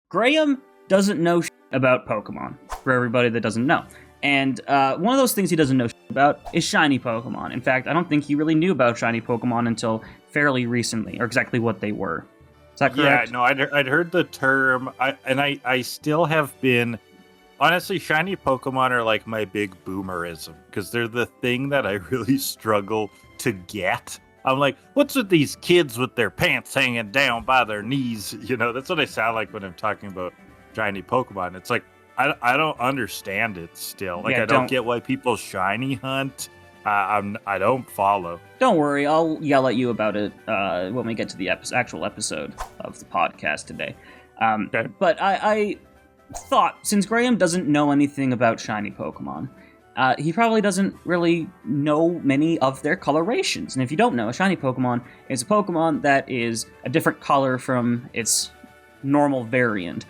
Graham doesn't know about Pokemon, for everybody that doesn't know. And one of those things he doesn't know about is shiny Pokemon. In fact, I don't think he really knew about shiny Pokemon until fairly recently, or exactly what they were. Is that correct? Yeah, no, I'd heard the term, I still have been... Honestly, shiny Pokemon are like my big boomerism, because they're the thing that I really struggle to get. I'm like, what's with these kids with their pants hanging down by their knees? You know, that's what I sound like when I'm talking about shiny Pokemon. It's like, I don't understand it still. Like, Yeah, I don't get why people shiny hunt. I don't follow. Don't worry, I'll yell at you about it when we get to the actual episode of the podcast today. Okay. But I thought, since Graham doesn't know anything about shiny Pokemon, he probably doesn't really know many of their colorations. And if you don't know, a shiny Pokemon is a Pokemon that is a different color from its normal variant.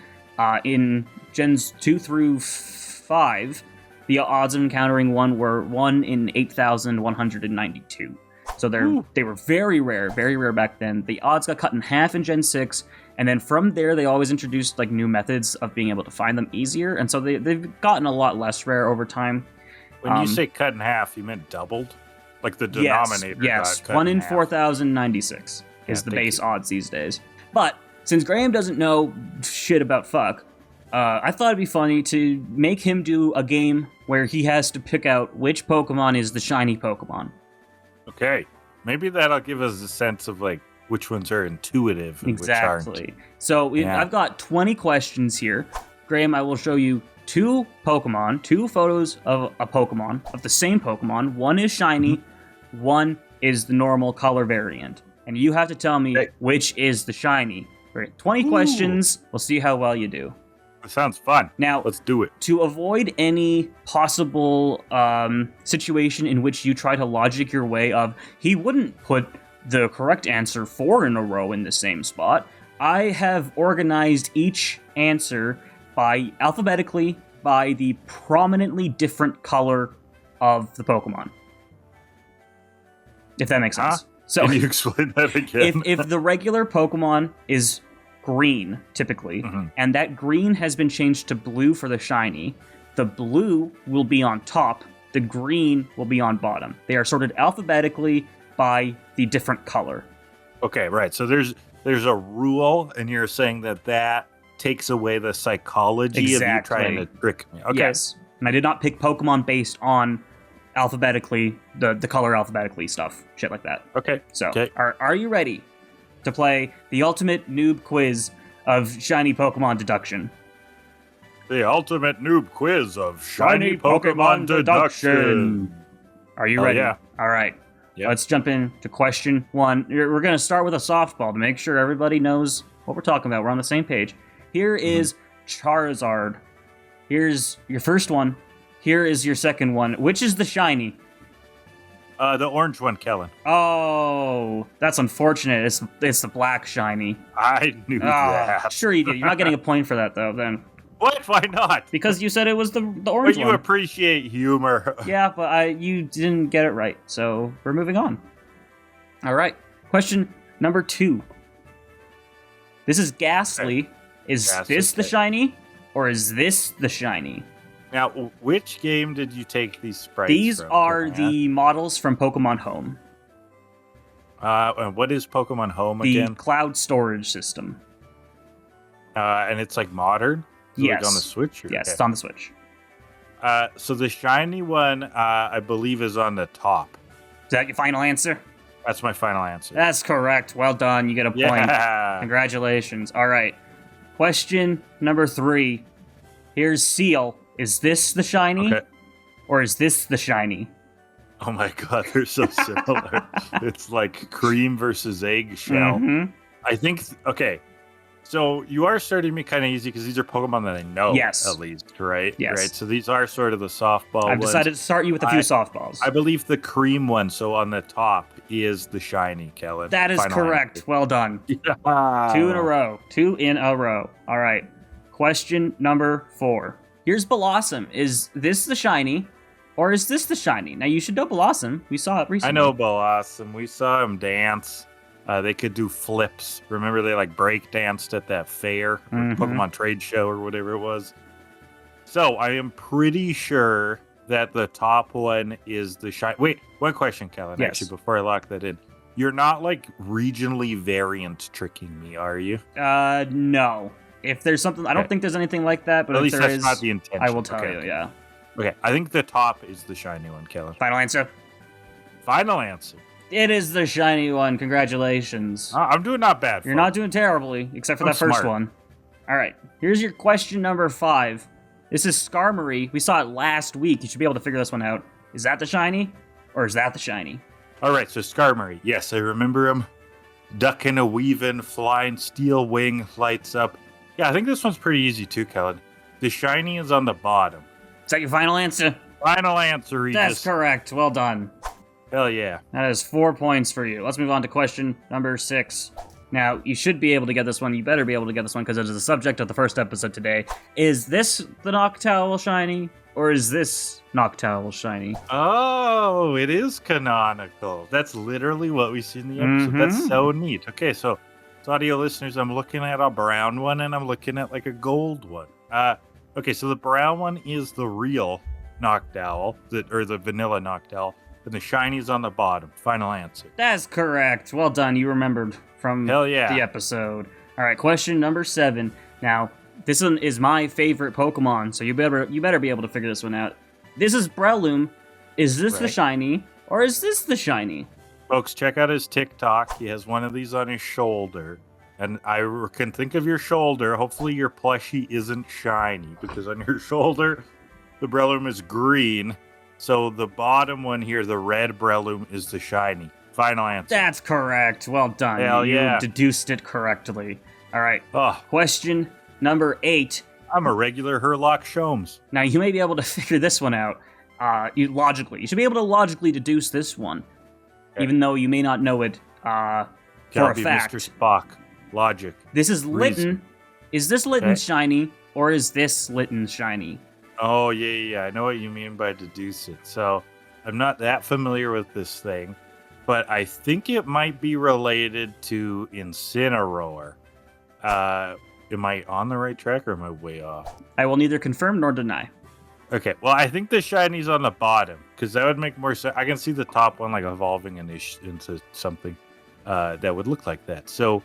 In Gens 2 through 5, the odds of encountering one were 1 in 8,192. So they were very rare back then. The odds got cut in half in Gen 6, and then from there they always introduced like new methods of being able to find them easier, and so they've gotten a lot less rare over time. When you say cut in half, you meant doubled? Like the denominator Yes, got cut 1 in half. 4,096 is the base odds these days. But since Graham doesn't know shit about fuck, I thought it'd be funny to make him do a game where he has to pick out which Pokemon is the shiny Pokemon. Okay, maybe that'll give us a sense of like which ones are intuitive and which aren't. Exactly. So I've got 20 questions here. Graham, I will show you two photos of a Pokemon, of the same Pokemon. One is shiny, one is the normal color variant. And you have to tell me which is the shiny. Right, 20 questions, we'll see how well you do. That sounds fun. Now, let's do it. To avoid any possible situation in which you try to logic your way of, he wouldn't put the correct answer 4 in a row in the same spot, I have organized each answer alphabetically by the prominently different color of the Pokemon. If that makes sense. So, can you explain that again? if the regular Pokemon is green, typically, and that green has been changed to blue for the shiny, the blue will be on top, the green will be on bottom. They are sorted alphabetically by the different color. Okay, right. So there's a rule, and you're saying that takes away the psychology of you trying to trick me. Okay. Yes. And I did not pick Pokemon based on alphabetically, the color alphabetically stuff, shit like that. Okay. So, are you ready to play the ultimate noob quiz of shiny Pokemon deduction? The ultimate noob quiz of shiny Pokemon deduction. Are you ready? Yeah. All right. Yep. Let's jump into question 1. We're going to start with a softball to make sure everybody knows what we're talking about. We're on the same page. Here is Charizard. Here's your first one. Here is your second one. Which is the shiny? The orange one, Kellen. Oh, that's unfortunate. It's the black shiny. I knew that. Sure you did. You're not getting a point for that, though, then. What? Why not? Because you said it was the orange one. But you appreciate humor. Yeah, but you didn't get it right, so we're moving on. All right. Question number 2. This is Ghastly. Okay. Is this the shiny, or is this the shiny? Now, which game did you take these sprites These from? are the models from Pokemon Home. And what is Pokemon Home again? The cloud storage system. And it's like modern? Yes. Like on the Switch? Yes, okay. It's on the Switch. So the shiny one, I believe, is on the top. Is that your final answer? That's my final answer. That's correct. Well done. You get a point. Yeah. Congratulations. All right. Question number 3. Here's Seal. Is this the shiny? Okay. Or is this the shiny? Oh my god, they're so similar. It's like cream versus eggshell. I think, okay, so you are starting me kind of easy because these are Pokemon that I know, at least, right? Yes. Right, so these are sort of the softball I've decided to start you with a few softballs. I believe the cream one, so on the top, is the shiny, Kellen. That is correct. Answer. Well done. Yeah. 2 in a row. 2 in a row. All right. Question number 4. Here's Blossom. Is this the shiny, or is this the shiny? Now, you should know Blossom. We saw it recently. I know Blossom. We saw him dance. They could do flips. Remember they like break danced at that fair, or Pokemon trade show or whatever it was. So I am pretty sure that the top one is the shiny. Wait, one question, Kellen. Yes. Actually, before I lock that in, you're not like regionally variant tricking me, are you? No. If there's something, I don't think there's anything like that, but at if least there that's is, not the intention. I will tell you. Yeah. Okay, I think the top is the shiny one, Kellen. Final answer. Final answer. It is the shiny one. Congratulations. I'm doing not bad. You're not doing terribly, except for I'm that first smart. one. All right. Here's your question number 5. This is Skarmory. We saw it last week. You should be able to figure this one out. Is that the shiny, or is that the shiny? All right, so Skarmory. Yes, I remember him. Ducking a weaving, flying, steel wing, lights up. Yeah, I think this one's pretty easy too, Kellen. The shiny is on the bottom. Is that your final answer? Final answer, Regis. That's correct. Well done. Hell yeah. That is 4 points for you. Let's move on to question number 6. Now, you should be able to get this one. You better be able to get this one because it is the subject of the first episode today. Is this the Noctowl shiny, or is this Noctowl shiny? Oh, it is canonical. That's literally what we see in the episode. That's so neat. Okay, so audio listeners, I'm looking at a brown one and I'm looking at like a gold one. Okay, so the brown one is the real Noctowl, or the vanilla Noctowl, and the shiny's on the bottom. Final answer. That's correct. Well done. You remembered from Hell yeah. the episode. All right, question number 7. Now, this one is my favorite Pokemon, so you better be able to figure this one out. This is Breloom. Is this the shiny, or is this the shiny? Folks, check out his TikTok. He has one of these on his shoulder. And I can think of your shoulder. Hopefully your plushie isn't shiny, because on your shoulder, the Breloom is green. So the bottom one here, the red Breloom, is the shiny. Final answer. That's correct. Well done. Hell yeah. You deduced it correctly. All right. Oh, Question number 8. I'm a regular Herlock Sholmes. Now, you may be able to figure this one out logically. You should be able to logically deduce this one, even though you may not know it for a fact. Mr. Spock. Logic. This is Reason. Litten. Is this Litten's shiny, or is this Litten's shiny? Oh, yeah. I know what you mean by deduce it. So, I'm not that familiar with this thing, but I think it might be related to Incineroar. Am I on the right track, or am I way off? I will neither confirm nor deny. Okay, well, I think the shiny's on the bottom, because that would make more sense. I can see the top one like evolving into something that would look like that. So,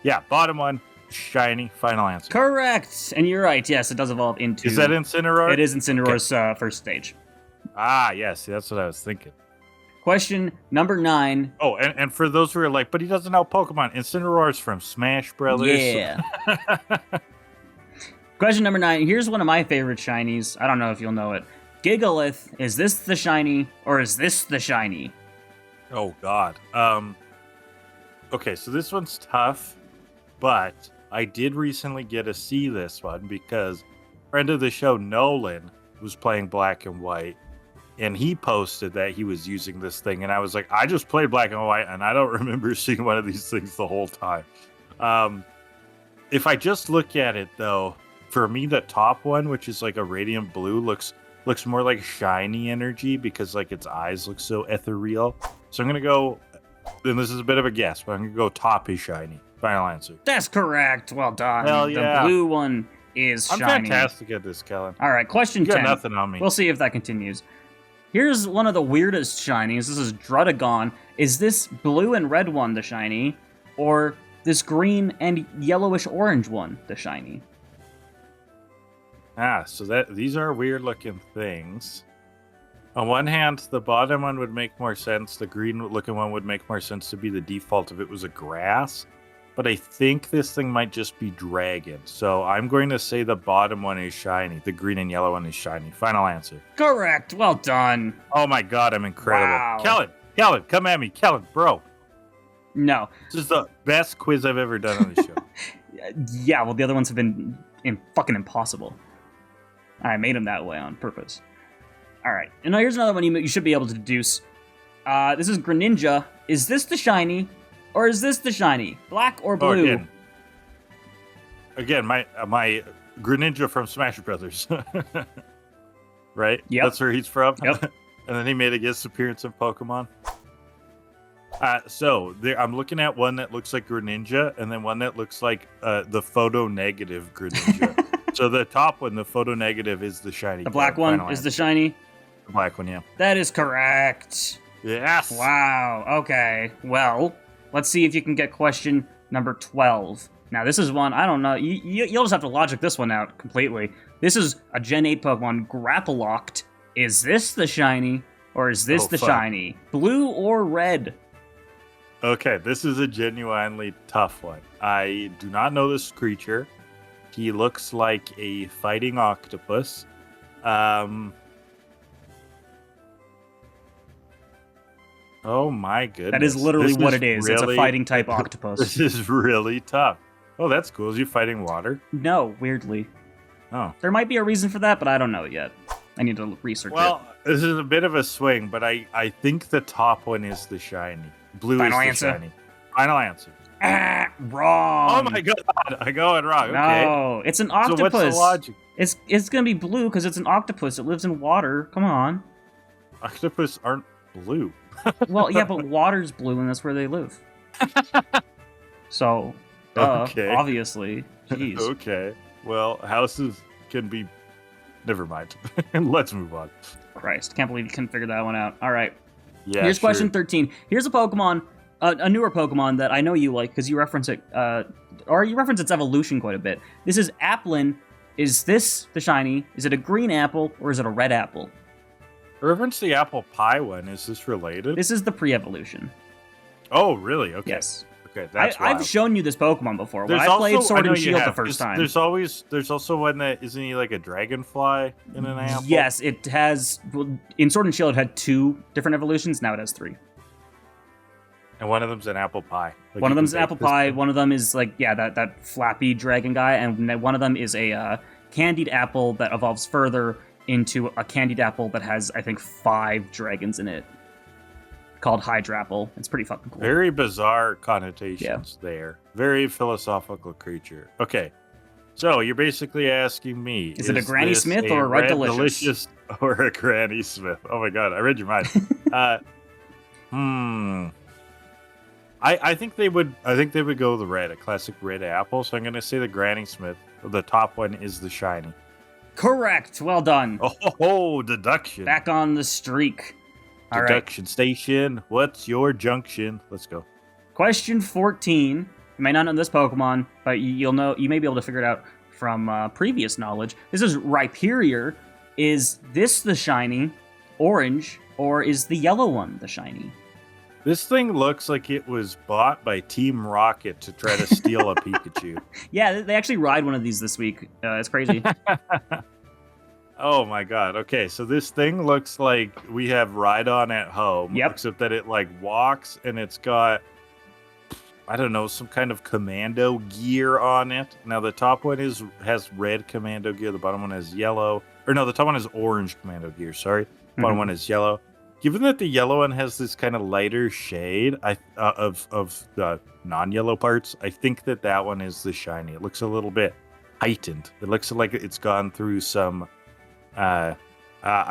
yeah, bottom one, shiny. Final answer. Correct! And you're right, yes, it does evolve into... Is that Incineroar? It is Incineroar's first stage. Ah, yes, that's what I was thinking. Question number 9. Oh, and for those who are like, but he doesn't know Pokemon, Incineroar's from Smash Brothers. Yeah. Question number 9. Here's one of my favorite shinies. I don't know if you'll know it. Gigalith. Is this the shiny, or is this the shiny? Oh, God. Okay, so this one's tough, but I did recently get to see this one because friend of the show, Nolan, was playing Black and White, and he posted that he was using this thing, and I was like, I just played Black and White, and I don't remember seeing one of these things the whole time. If I just look at it, though, for me, the top one, which is like a radiant blue, looks more like shiny energy because like its eyes look so ethereal. So I'm gonna go, and this is a bit of a guess, but I'm gonna go top is shiny. Final answer. That's correct. Well done. Hell yeah. The blue one is I'm shiny. fantastic at this, Kellen. All right, question You got 10. nothing on me. We'll see if that continues. Here's one of the weirdest shinies. This is Drudagon. Is this blue and red one the shiny, or this green and yellowish orange one the shiny? So these are weird looking things. On one hand, the bottom one would make more sense. The green looking one would make more sense to be the default if it was a grass. But I think this thing might just be dragon. So I'm going to say the bottom one is shiny. The green and yellow one is shiny. Final answer. Correct. Well done. Oh my god, I'm incredible. Wow. Kellen, come at me. Kellen, bro. No. This is the best quiz I've ever done on the show. Yeah, well, the other ones have been fucking impossible. I made them that way on purpose. All right. And now here's another one you should be able to deduce. This is Greninja. Is this the shiny, or is this the shiny? Black or blue? Oh, again, my Greninja from Smash Brothers. Right? Yep. That's where he's from? Yep. And then he made a guest appearance in Pokemon. I'm looking at one that looks like Greninja, and then one that looks like the photo negative Greninja. So the top one, the photo negative, is the shiny. The black one is the shiny? The black one, yeah. That is correct. Yes. Wow. Okay. Well, let's see if you can get question number 12. Now, this is one, I don't know. You'll just have to logic this one out completely. This is a Gen 8 Pokemon, Grapploct. Is this the shiny, or is this the shiny? Blue or red? Okay, this is a genuinely tough one. I do not know this creature. He looks like a fighting octopus. Oh my goodness. That is literally what it is. It's a fighting type octopus. This is really tough. Oh, that's cool. Is he fighting water? No, weirdly. Oh. There might be a reason for that, but I don't know yet. I need to research it. Well, this is a bit of a swing, but I think the top one is the shiny. Blue Final is answer? the shiny. Final answer. Wrong. Oh my god, I got it wrong. Okay. No, it's an octopus. So what's the logic? It's gonna be blue because it's an octopus. It lives in water. Come on. Octopus aren't blue. Well, yeah, but water's blue, and that's where they live. So, Okay. obviously. Jeez. Okay. Well, houses can be. Never mind. Let's move on. Christ, can't believe you couldn't figure that one out. All right. Yeah. Here's sure. question 13. Here's a Pokemon, a newer Pokemon that I know you like because you reference it, or you reference its evolution quite a bit. This is Applin. Is this the shiny? Is it a green apple or is it a red apple? Reference the apple pie one. Is this related? This is the pre-evolution. Oh, really? Okay. Yes. Okay, that's I've shown you this Pokemon before. When There's I played also- Sword I know and you Shield the have. first time. There's also one that isn't he like a dragonfly in an apple? Yes, it has. Well, in Sword and Shield, it had 2 different evolutions. Now it has 3. And one of them's an apple pie. Like One you of can them's bake apple this pie. thing. One of them is like that flappy dragon guy, and one of them is a candied apple that evolves further into a candied apple that has, I think, 5 dragons in it, called Hydrapple. It's pretty fucking cool. Very bizarre connotations there. Very philosophical creature. Okay. So you're basically asking me: Is it a Granny this Smith or a Red Delicious? Delicious or a Granny Smith? Oh my god, I read your mind. I think they would. I think they would go the red, a classic red apple. So I'm going to say the Granny Smith. The top one is the shiny. Correct. Well done. Oh, deduction. Back on the streak. All right. Deduction station. What's your junction? Let's go. Question 14. You may not know this Pokemon, but you'll know. You may be able to figure it out from previous knowledge. This is Rhyperior. Is this the shiny, orange, or is the yellow one the shiny? This thing looks like it was bought by Team Rocket to try to steal a Pikachu. Yeah, they actually ride one of these this week. It's crazy. Oh my god. Okay, so this thing looks like we have Rhydon at home. Yep. Except that it like walks and it's got, I don't know, some kind of commando gear on it. Now the top one has red commando gear, the bottom one has yellow. Or no, the top one has orange commando gear, sorry. The bottom one is yellow. Given that the yellow one has this kind of lighter shade of the non-yellow parts, I think that one is the shiny. It looks a little bit heightened. It looks like it's gone through some, I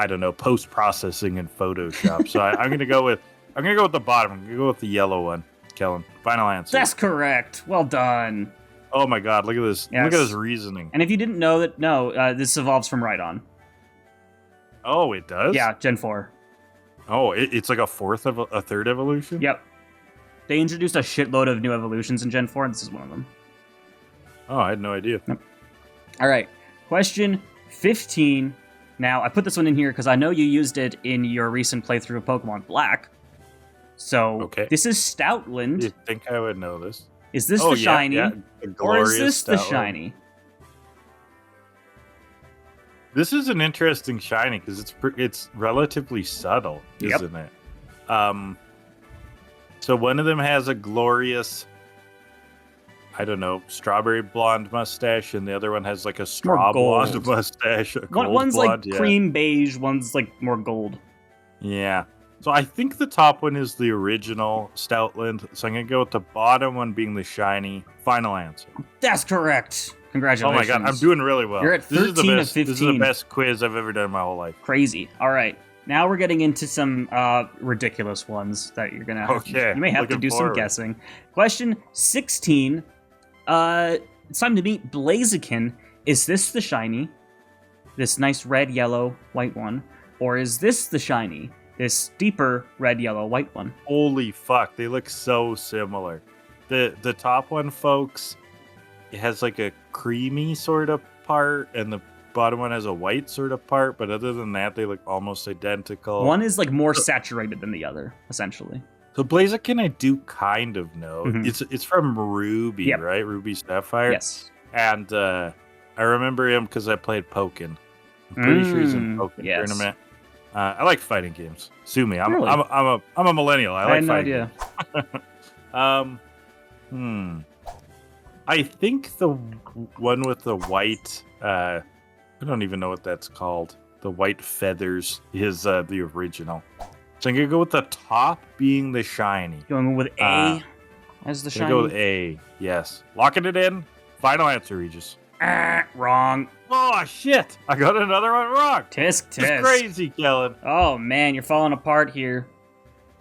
don't know, post-processing in Photoshop. So I'm gonna go with the bottom. I'm gonna go with the yellow one. Kellen, final answer. That's correct. Well done. Oh my god, look at this! Yes. Look at this reasoning. And if you didn't know that, this evolves from Rhydon. Oh, it does. Yeah, Gen 4. Oh, it's like a third evolution. Yep. They introduced a shitload of new evolutions in Gen 4, and this is one of them. Oh, I had no idea. Yep. All right. Question 15. Now, I put this one in here because I know you used it in your recent playthrough of Pokemon Black. So, okay. This is Stoutland. You'd think I would know this. Is this the shiny? Yeah, or is this the Stoutland. shiny? This is an interesting shiny because it's relatively subtle, Yep. isn't it? So one of them has a glorious, I don't know, strawberry blonde mustache, and the other one has like a straw gold. blonde mustache. One's blonde, like cream beige, one's like more gold. Yeah. So I think the top one is the original Stoutland. So I'm gonna go with the bottom one being the shiny. Final answer. That's correct. Oh Congratulations. my god, I'm doing really well. You're at This is the 13 of best. This is the 15. best quiz I've ever done in my whole life. Crazy. All right. Now we're getting into some ridiculous ones that you're gonna have. Okay, You may have to looking do some forward. guessing. Question 16. It's time to meet Blaziken. Is this the shiny? This nice red, yellow, white one? Or is this the shiny? This deeper red, yellow, white one? Holy fuck, they look so similar. The top one, folks, it has like a creamy sort of part, and the bottom one has a white sort of part, but other than that, they look almost identical. One is like more saturated than the other, essentially. So Blaziken, I do kind of know. Mhm. It's from Ruby, Yep. right? Ruby Sapphire. Yes. And I remember him because I played Pokken. I'm pretty sure he's in Pokken yes. Tournament. I like fighting games. Sue me. I'm Really? I'm a millennial. I like had no fighting idea. games. I think the one with the white. I don't even know what that's called. The white feathers is the original. So I'm gonna go with the top being the shiny. Going with A as the I'm shiny. gonna go with A. Yes. Locking it in. Final answer, Regis. Wrong. Oh shit! I got another one wrong. Tisk tisk. It's crazy, Kellen. Oh man, you're falling apart here.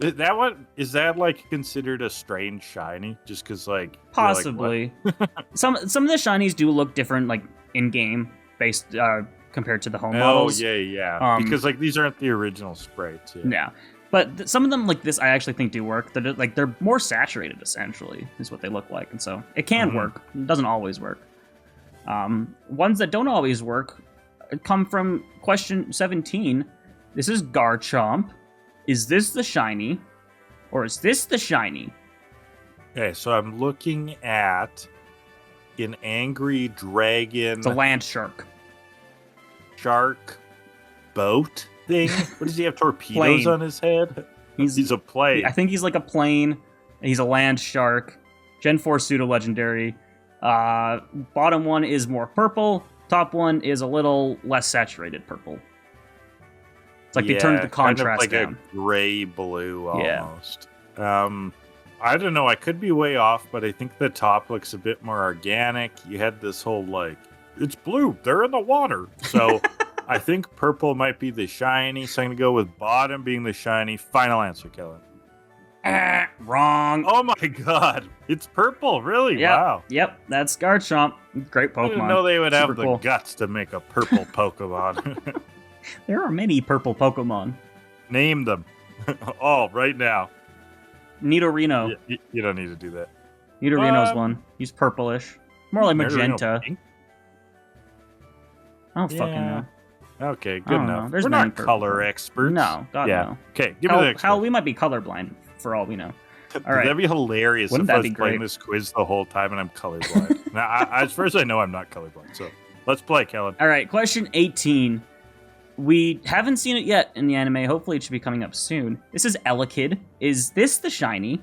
That one is that like considered a strange shiny? Just because like Possibly. some of the shinies do look different, like in game, based compared to the home models. yeah. Because like these aren't the original sprites. Yeah. But some of them like this, I actually think do work. They're more saturated, essentially, is what they look like, and so it can work. It doesn't always work. Ones that don't always work come from question 17. This is Garchomp. Is this the shiny, or is this the shiny? Okay, so I'm looking at an angry dragon It's a land shark. shark boat thing. What does he have? Torpedoes Plane. on his head? He's a plane. I think he's like a plane. He's a land shark. Gen 4 pseudo legendary. Bottom one is more purple. Top one is a little less saturated purple. It's like they turned the contrast kind of like down. a gray blue Yeah. almost. I don't know. I could be way off, but I think the top looks a bit more organic. You had this whole like, it's blue. They're in the water. So I think purple might be the shiny. So I'm gonna go with bottom being the shiny. Final answer, Kellen. Wrong. Oh my god, it's purple. Really? Yep. Wow. Yep, that's Garchomp. Great Pokemon. I didn't know they would have Super the cool. guts to make a purple Pokemon. There are many purple Pokemon. Name them. All right now. Nidorino. You don't need to do that. Nidorino's one. He's purplish. More like Nidorino magenta. pink? I don't fucking Yeah. know. Okay, I good don't know. enough. There's We're many not purple color ones. experts. No, God yeah. no. Okay, give me the next Hell, one. we might be colorblind for all we know. All right. That'd be hilarious Wouldn't if I that was be playing great? this quiz the whole time and I'm colorblind. Now, as far as I know, I'm not colorblind. So let's play, Kellen. All right, question 18. We haven't seen it yet in the anime. Hopefully, it should be coming up soon. This is Elekid. Is this the shiny,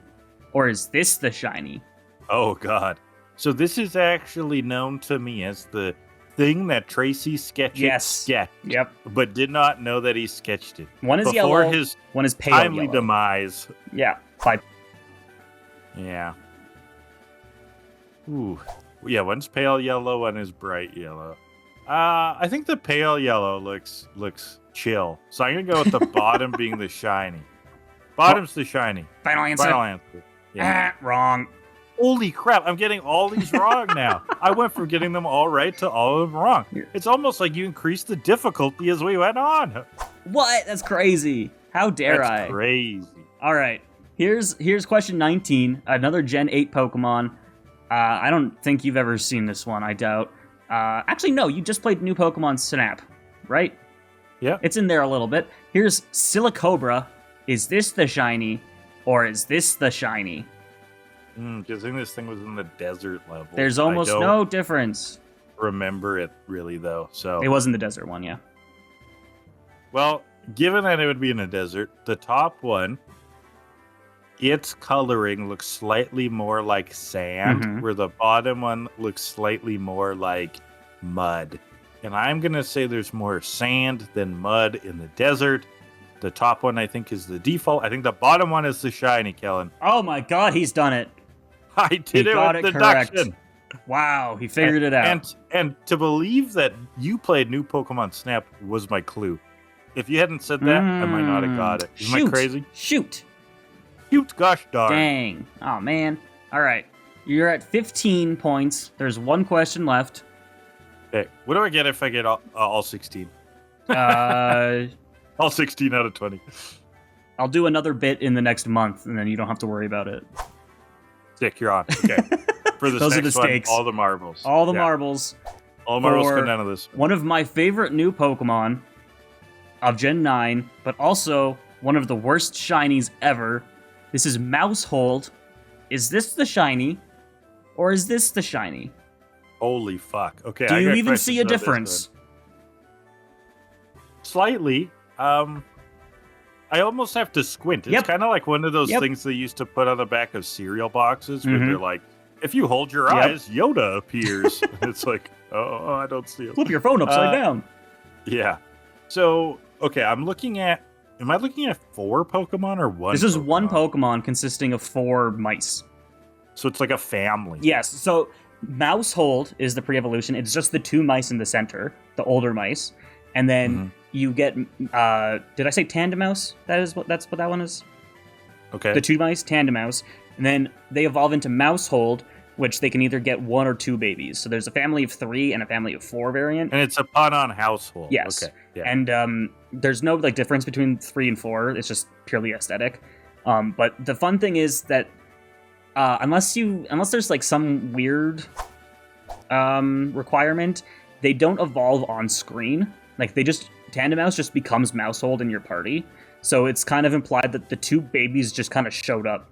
or is this the shiny? Oh, God. So this is actually known to me as the thing that Tracy sketched, Yep. but did not know that he sketched it. One is Before yellow. his One is pale timely yellow. demise. Yeah. 5. Yeah. Ooh. Yeah, one's pale yellow, one is bright yellow. I think the pale yellow looks chill. So I'm gonna go with the bottom being the shiny. Bottom's the shiny. Final answer. Final answer. Yeah. Wrong. Holy crap, I'm getting all these wrong now. I went from getting them all right to all of them wrong. It's almost like you increased the difficulty as we went on. What? That's crazy. How dare I? That's crazy. All right. Here's question 19. Another Gen 8 Pokemon. I don't think you've ever seen this one. I doubt. Actually, no. You just played new Pokemon Snap, right? Yeah. It's in there a little bit. Here's Silicobra. Is this the shiny, or is this the shiny? Because I think this thing was in the desert level. There's almost no difference. Remember it really though. So It was in the desert one, yeah. well, given that it would be in a desert, the top one, its coloring looks slightly more like sand, Mhm. where the bottom one looks slightly more like mud. And I'm gonna say there's more sand than mud in the desert. The top one I think is the default. I think the bottom one is the shiny, Kellen. Oh my god, he's done it. I did it got with it correct. deduction. Wow, he figured it out. And to believe that you played new Pokemon Snap was my clue. If you hadn't said that, I might not have got it. Am I crazy? Shoot. Shoot, gosh darn. Dang. Oh, man. All right. You're at 15 points. There's one question left. Okay. What do I get if I get all 16? Uh, All 16 out of 20. I'll do another bit in the next month, and then you don't have to worry about it. Sick, you're on. Okay. For this Those are next the stakes. one, all the marbles. All the marbles. All the marbles for come down to this. One of my favorite new Pokemon of Gen 9, but also one of the worst shinies ever. This is Mousehold. Is this the shiny, or is this the shiny? Holy fuck. Okay. Do I you got even see a questions about difference? this one. Slightly. I almost have to squint. It's kind of like one of those things they used to put on the back of cereal boxes where they're like, if you hold your eyes, Yoda appears. It's like, oh, I don't see it. Flip your phone upside down. Yeah. So, okay, am I looking at 4 Pokemon or 1? This is one Pokemon consisting of 4 mice. So it's like a family. Yes, so Mousehold is the pre-evolution. It's just the 2 mice in the center, the older mice. And then you get, did I say Tandemouse? That's what that one is? Okay. The 2 mice, Tandemouse. And then they evolve into Mousehold, which they can either get 1 or 2 babies. So there's a family of 3 and a family of 4 variant. And it's a pun on household. Yes. Okay. Yeah. And there's no difference between 3 and 4. It's just purely aesthetic. But the fun thing is that unless there's some weird requirement, they don't evolve on screen. Tandemouse just becomes Mousehold in your party. So it's kind of implied that the 2 babies just kind of showed up.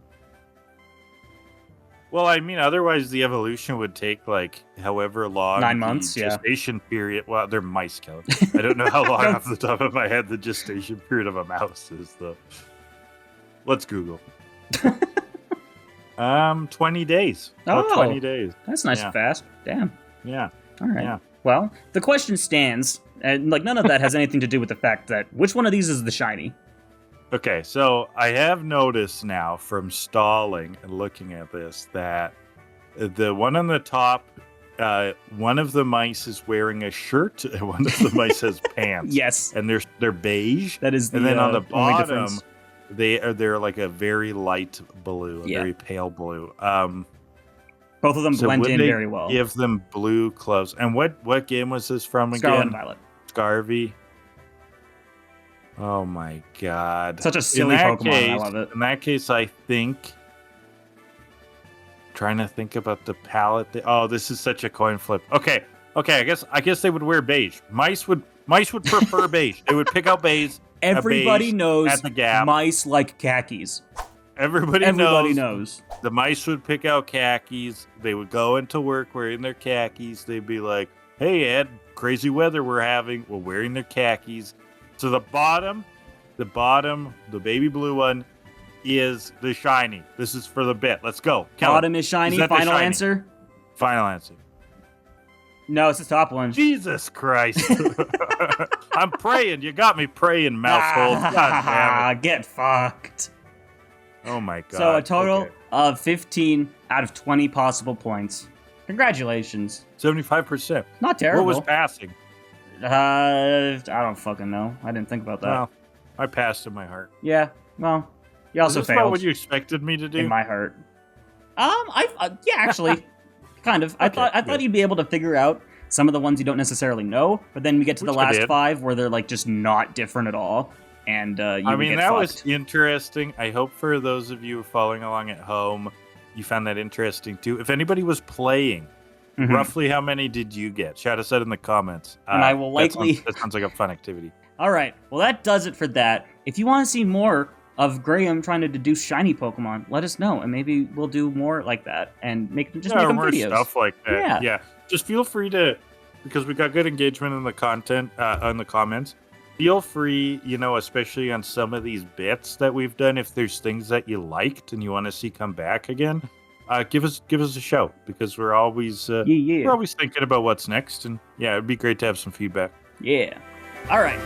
Well, I mean, otherwise the evolution would take however long. 9 months, gestation period. Well, they're mice, Kelly. I don't know how long off the top of my head the gestation period of a mouse is, though. Let's Google. 20 days. Oh, 20 days. That's nice and fast. Damn. Yeah. All right. Yeah. Well, the question stands, and none of that has anything to do with the fact that which one of these is the shiny. Okay, so I have noticed now from stalling and looking at this that the one on the top, one of the mice is wearing a shirt, and one of the mice has pants. Yes, and they're beige. That is the and then on the only bottom, difference. they're like a very light blue, a very pale blue. Both of them blend in they very well. Give them blue clothes. And what game was this from again? Scarlet and Violet. Scarvy. Oh my god. Such a silly Pokemon, I love it. In that case, I think... Trying to think about the palette. Oh, this is such a coin flip. Okay, I guess they would wear beige. Mice would prefer beige. They would pick out beige. Everybody knows at the Gap. Mice like khakis. Everybody knows. The mice would pick out khakis. They would go into work wearing their khakis. They'd be like, hey, Ed, crazy weather we're having. We're wearing their khakis. So the bottom, the baby blue one, is the shiny. This is for the bit. Let's go. Kelly, bottom is shiny. Final answer? Final answer. No, it's the top one. Jesus Christ. I'm praying. You got me praying, Mousehold. God damn it. Get fucked. Oh my god. So a total of 15 out of 20 possible points. Congratulations. 75%. Not terrible. What was passing? I don't fucking know. I didn't think about that. Well, I passed in my heart. Yeah. Well, you also Is this failed. not what you expected me to do? In my heart. Yeah, actually, kind of. I thought you'd be able to figure out some of the ones you don't necessarily know, but then we get to the last 5 where they're just not different at all. And that was interesting. I hope for those of you following along at home, you found that interesting too. If anybody was playing, roughly how many did you get? Shout us out in the comments. And I will likely... That sounds like a fun activity. All right. Well, that does it for that. If you want to see more of Graham trying to deduce shiny Pokemon, let us know, and maybe we'll do more like that and make them more videos. Stuff like that. Yeah. Just feel free to, because we got good engagement in the content, on the comments. Feel free, especially on some of these bits that we've done, if there's things that you liked and you want to see come back again, give us a shout, because we're always we're always thinking about what's next, and it'd be great to have some feedback. Yeah. All right.